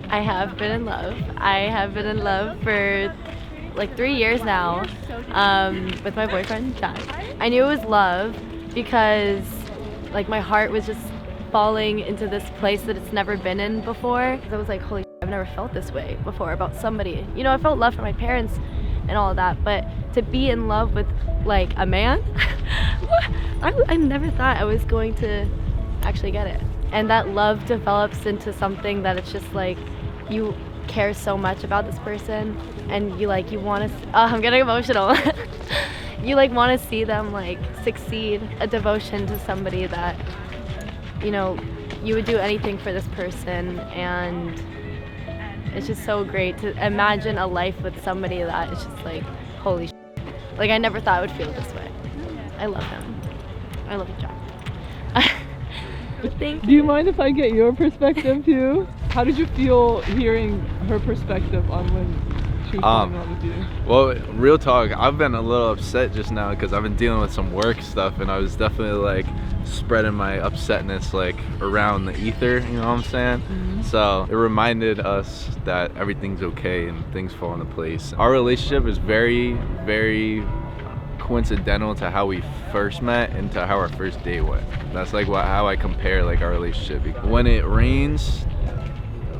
I have been in love. I have been in love for like 3 years now, with my boyfriend Jack. I knew it was love because like my heart was just falling into this place that it's never been in before. I was like, holy shit, I've never felt this way before about somebody. You know, I felt love from my parents and all of that, but to be in love with like a man, I never thought I was going to actually get it. And that love develops into something that it's just like you care so much about this person, and you want to. Oh, I'm getting emotional. You like want to see them like succeed. A devotion to somebody that you would do anything for this person, and it's just so great to imagine a life with somebody that is just like holy shit. Like I never thought I would feel this way. I love him. I love you, Jack. Thank you. Do you mind if I get your perspective too? How did you feel hearing her perspective on when she was falling in love with you? Well, real talk, I've been a little upset just now because I've been dealing with some work stuff, and I was definitely like spreading my upsetness like around the ether, you know what I'm saying? Mm-hmm. So it reminded us that everything's okay and things fall into place. Our relationship is very, very coincidental to how we first met and to how our first date went. That's like how I compare like our relationship. When it rains,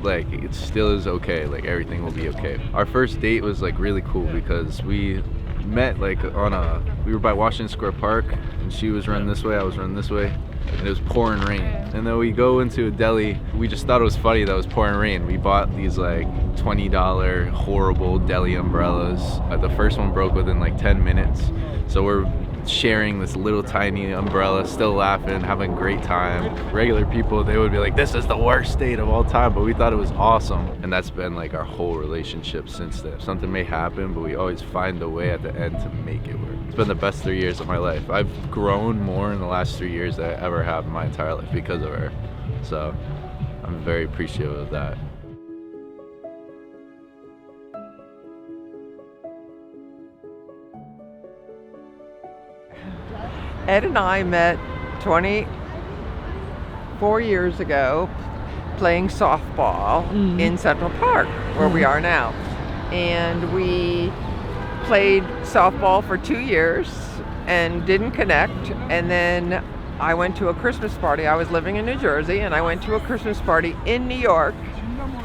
like it still is okay, like everything will be okay. Our first date was like really cool because we met like we were by Washington Square Park, and she was running this way, I was running this way, and it was pouring rain. And then we go into a deli. We just thought it was funny that it was pouring rain. We bought these like $20 horrible deli umbrellas. The first one broke within like 10 minutes. So we're sharing this little tiny umbrella, still laughing, having a great time. Regular people, they would be like, this is the worst date of all time, but we thought it was awesome. And that's been like our whole relationship since then. Something may happen, but we always find a way at the end to make it work. It's been the best 3 years of my life. I've grown more in the last 3 years than I ever have in my entire life because of her. So I'm very appreciative of that. Ed and I met 24 years ago playing softball in Central Park, where we are now. And we played softball for 2 years and didn't connect. And then I went to a Christmas party. I was living in New Jersey, and I went to a Christmas party in New York,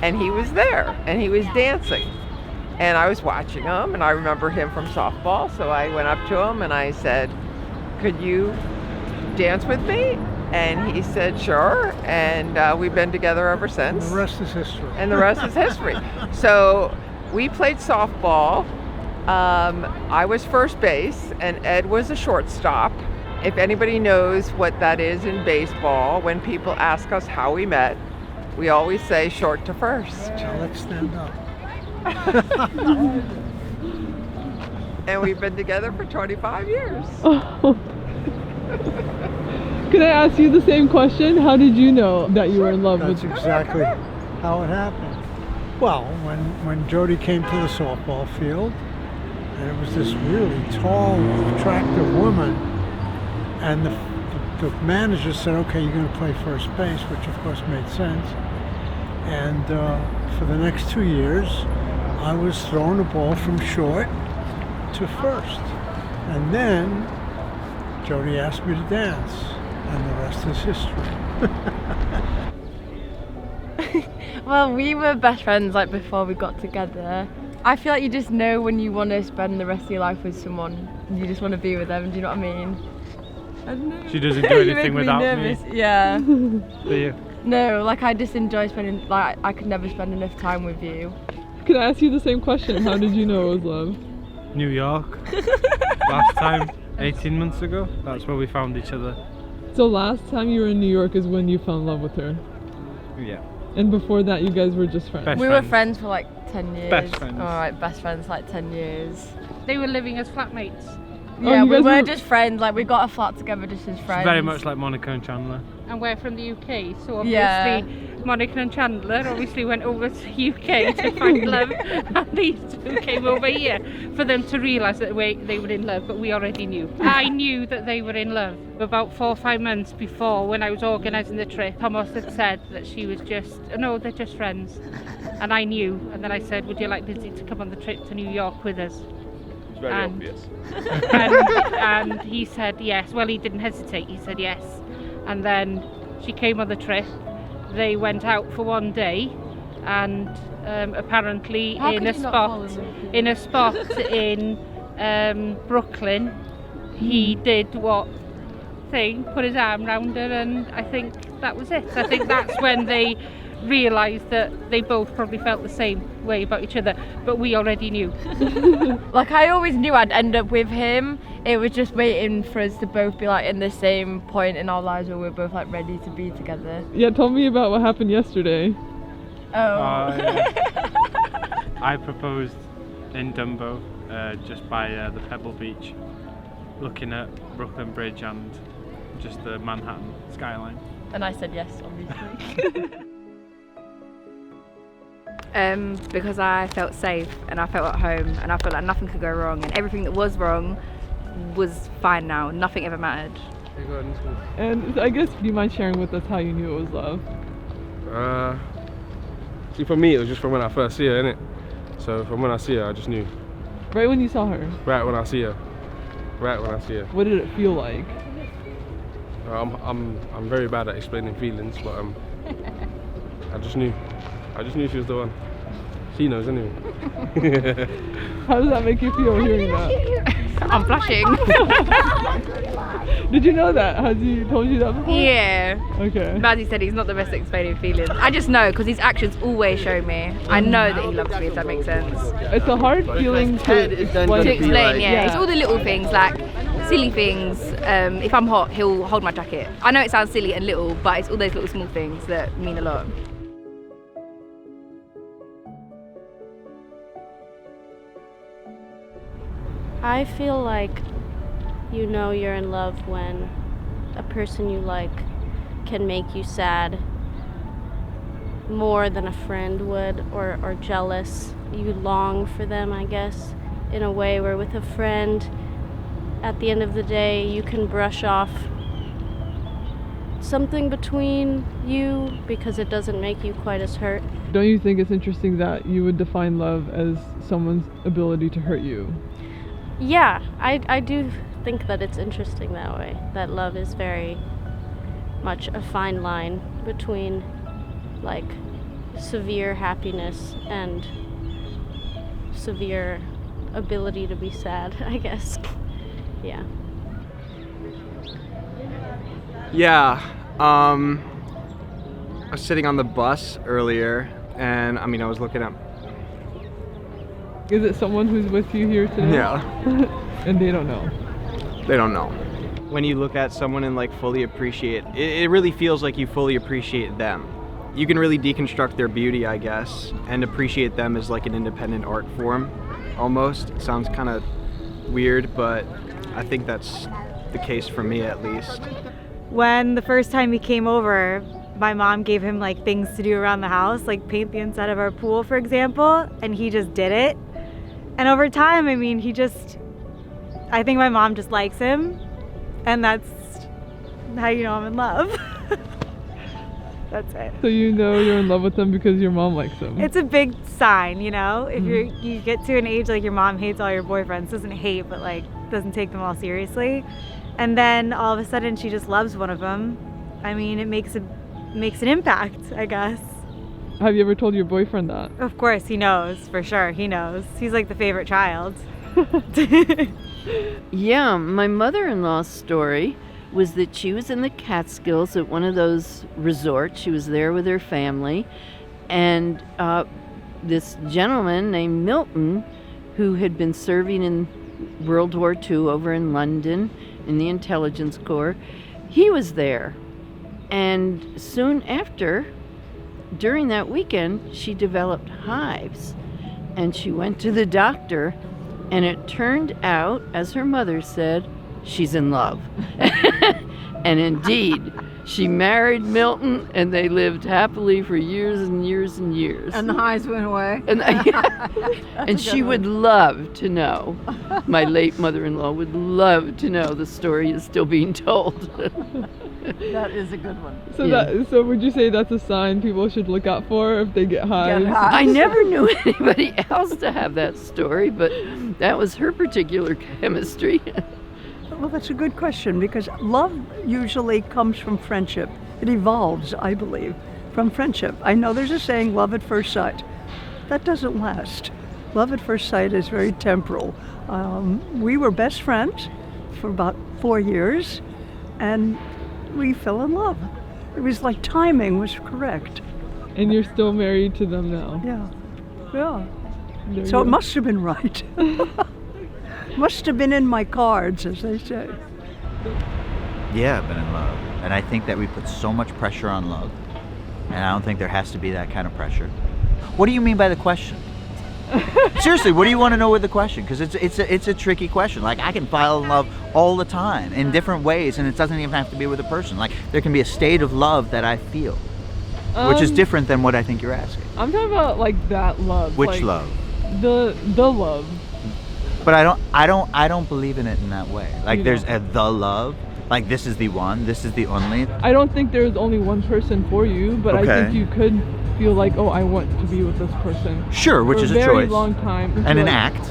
and he was there, and he was dancing. And I was watching him, and I remember him from softball, so I went up to him and I said, could you dance with me? And he said, sure. And we've been together ever since. And the rest is history. And the rest is history. So we played softball. I was first base, and Ed was a shortstop. If anybody knows what that is in baseball, when people ask us how we met, we always say short to first. So let's stand up. And we've been together for 25 years. Oh. Could I ask you the same question? How did you know that you were in love with? That's exactly how it happened. Well, when Jody came to the softball field, and it was this really tall, attractive woman, and the manager said, okay, you're going to play first base, which of course made sense. And for the next 2 years, I was throwing the ball from short to first. And then Jody asked me to dance, and the rest is history. Well, we were best friends like before we got together. I feel like you just know when you want to spend the rest of your life with someone. You just want to be with them, do you know what I mean? I don't know. She doesn't do anything without me. Yeah. Do you? No, like I just enjoy spending, like I could never spend enough time with you. Could I ask you the same question? How did you know it was love? New York. Last time, 18 months ago. That's where we found each other. So last time you were in New York is when you fell in love with her? Yeah. And before that you guys were just friends? Best we friends. were friends for like 10 years. Best friends. Alright, best friends like 10 years. They were living as flatmates. Yeah, you we guys were were- just friends, like we got a flat together just as friends. Very much like Monica and Chandler. And we're from the UK, so Yeah. obviously Monica and Chandler obviously went over to UK to find love, and these two came over here for them to realise that they were in love, but we already knew. I knew that they were in love about 4 or 5 months before, when I was organising the trip. Thomas had said that she was no, they're just friends, and I knew. And then I said, would you like Lizzie to come on the trip to New York with us? It's very obvious. And he said yes. Well, he didn't hesitate, he said yes. And then she came on the trip. They went out for one day, and apparently in a spot in Brooklyn, he did put his arm round her, and I think that was it. I think that's when they realised that they both probably felt the same way about each other, but we already knew. Like, I always knew I'd end up with him. It was just waiting for us to both be like in the same point in our lives where we're both like ready to be together. Yeah, tell me about what happened yesterday. I proposed in Dumbo, just by the Pebble Beach, looking at Brooklyn Bridge and just the Manhattan skyline. And I said yes, obviously. Because I felt safe and I felt at home and I felt like nothing could go wrong, and everything that was wrong was fine now. Nothing ever mattered. And I guess, do you mind sharing with us how you knew it was love? See, for me, it was just from when I first see her, innit? So from when I see her, I just knew. Right when you saw her? Right when I see her. Right when I see her. What did it feel like? I'm very bad at explaining feelings, but I just knew. I just knew she was the one. She knows anyway. How does that make you feel hearing that? I'm blushing. Did you know that? Has he told you that before? Yeah. Okay. Mazzy said he's not the best at explaining feelings. I just know, because his actions always show me. I know that he loves me, if that makes sense. It's a hard feeling to explain, yeah. It's all the little things, like silly things. If I'm hot, he'll hold my jacket. I know it sounds silly and little, but it's all those little small things that mean a lot. I feel like you know you're in love when a person you like can make you sad more than a friend would, or jealous. You long for them, I guess, in a way where with a friend, at the end of the day, you can brush off something between you because it doesn't make you quite as hurt. Don't you think it's interesting that you would define love as someone's ability to hurt you? Yeah, I do think that it's interesting that way, that love is very much a fine line between like severe happiness and severe ability to be sad, I guess. Yeah. Yeah, I was sitting on the bus earlier, and I was looking at. Is it someone who's with you here today? Yeah. And they don't know? They don't know. When you look at someone and like fully appreciate, it really feels like you fully appreciate them. You can really deconstruct their beauty, I guess, and appreciate them as like an independent art form, almost. It sounds kind of weird, but I think that's the case for me at least. When the first time he came over, my mom gave him like things to do around the house, like paint the inside of our pool, for example, and he just did it. And over time, I think my mom just likes him, and that's how you know I'm in love. That's it. So you know you're in love with him because your mom likes him. It's a big sign, you know? If you get to an age like your mom hates all your boyfriends, doesn't hate, but like doesn't take them all seriously. And then all of a sudden she just loves one of them. It makes an impact, I guess. Have you ever told your boyfriend that? Of course, he knows, for sure, he knows. He's like the favorite child. Yeah, my mother-in-law's story was that she was in the Catskills at one of those resorts. She was there with her family, and this gentleman named Milton, who had been serving in World War II over in London in the Intelligence Corps, he was there. And soon after, during that weekend, she developed hives, and she went to the doctor, and it turned out, as her mother said, she's in love. And indeed, She married Milton, and they lived happily for years and years and years. And the highs went away. And she would love to know, my late mother-in-law would love to know the story is still being told. That is a good one. So would you say that's a sign people should look out for if they get highs? I never knew anybody else to have that story, but that was her particular chemistry. Well, that's a good question, because love usually comes from friendship. It evolves, I believe, from friendship. I know there's a saying, love at first sight. That doesn't last. Love at first sight is very temporal. We were best friends for about 4 years, and we fell in love. It was like timing was correct. And you're still married to them now? Yeah. So it must have been right. Must have been in my cards, as they say. Yeah, I've been in love. And I think that we put so much pressure on love. And I don't think there has to be that kind of pressure. What do you mean by the question? Seriously, what do you want to know with the question? Because it's a tricky question. Like, I can fall in love all the time in different ways, and it doesn't even have to be with a person. Like, there can be a state of love that I feel, which is different than what I think you're asking. I'm talking about like that love. Which like, love? The love. But I don't believe in it in that way. Like, there's the love. Like, this is the one, this is the only. I don't think there's only one person for you, but Okay. I think you could feel like, oh, I want to be with this person. Sure, which is a choice. For a very long time. And an like, act.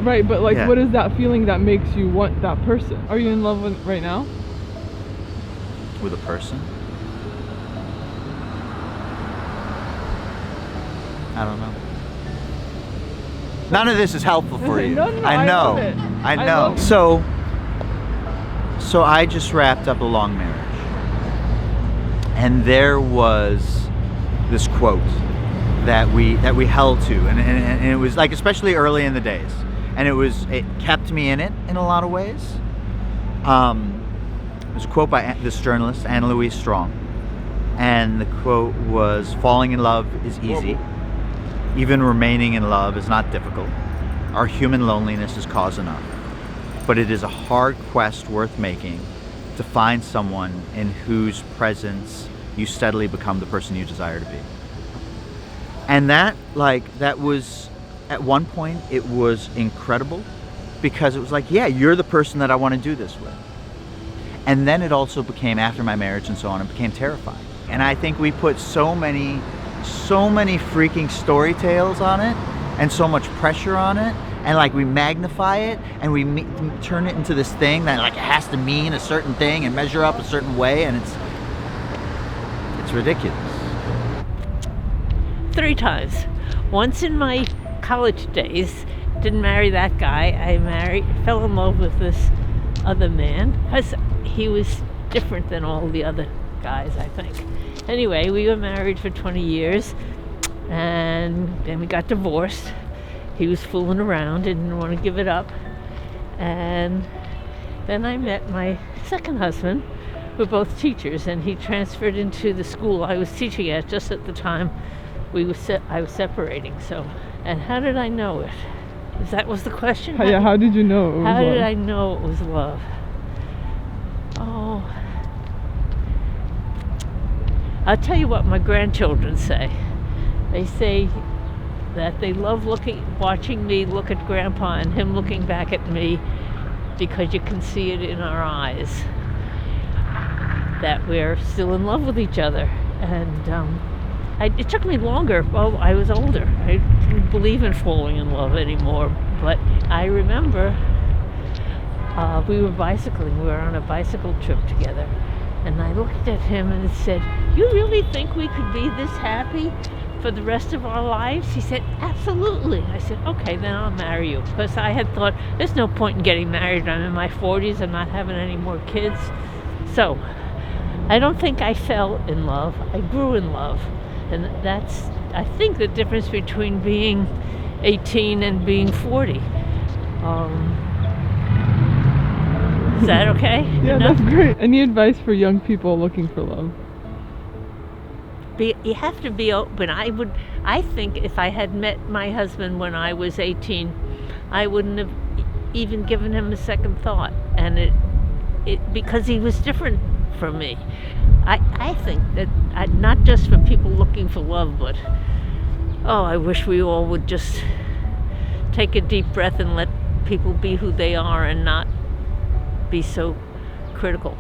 Right, but like, Yeah. what is that feeling that makes you want that person? Are you in love with right now? With a person? I don't know. None of this is helpful for you. No, I know. love it. I I know. love it. So I just wrapped up a long marriage. And there was this quote that we held to, and it was like, especially early in the days, and it kept me in it in a lot of ways. It was a quote by this journalist, Anna Louise Strong, and the quote was, "Falling in love is easy. Even remaining in love is not difficult. Our human loneliness is cause enough. But it is a hard quest worth making to find someone in whose presence you steadily become the person you desire to be." And that was, at one point, it was incredible, because it was like, yeah, you're the person that I want to do this with. And then it also became, after my marriage and so on, it became terrifying. And I think we put so many freaking story tales on it, and so much pressure on it, and like we magnify it, and we turn it into this thing that like it has to mean a certain thing and measure up a certain way, and it's ridiculous. 3 times. Once in my college days, didn't marry that guy. I fell in love with this other man, because he was different than all the other guys, I think. Anyway, we were married for 20 years, and then we got divorced. He was fooling around, didn't want to give it up. And then I met my second husband. We're both teachers, and he transferred into the school I was teaching at just at the time I was separating. So, and how did I know it? That was the question? How did you know it was How love? did I know it was love? Oh, I'll tell you what my grandchildren say. They say that they love watching me look at Grandpa and him looking back at me, because you can see it in our eyes that we're still in love with each other. And it took me longer. Well, I was older. I didn't believe in falling in love anymore. But I remember we were bicycling. We were on a bicycle trip together. And I looked at him and said, "You really think we could be this happy for the rest of our lives?" He said, "Absolutely." I said, "Okay, then I'll marry you." Because I had thought, there's no point in getting married. I'm in my 40s. I'm not having any more kids. So I don't think I fell in love. I grew in love. And that's, I think, the difference between being 18 and being 40. Is that okay? Yeah, that's great. Any advice for young people looking for love? You have to be open. I think if I had met my husband when I was 18, I wouldn't have even given him a second thought. And because he was different for me. I think that not just for people looking for love, but I wish we all would just take a deep breath and let people be who they are and not be so critical.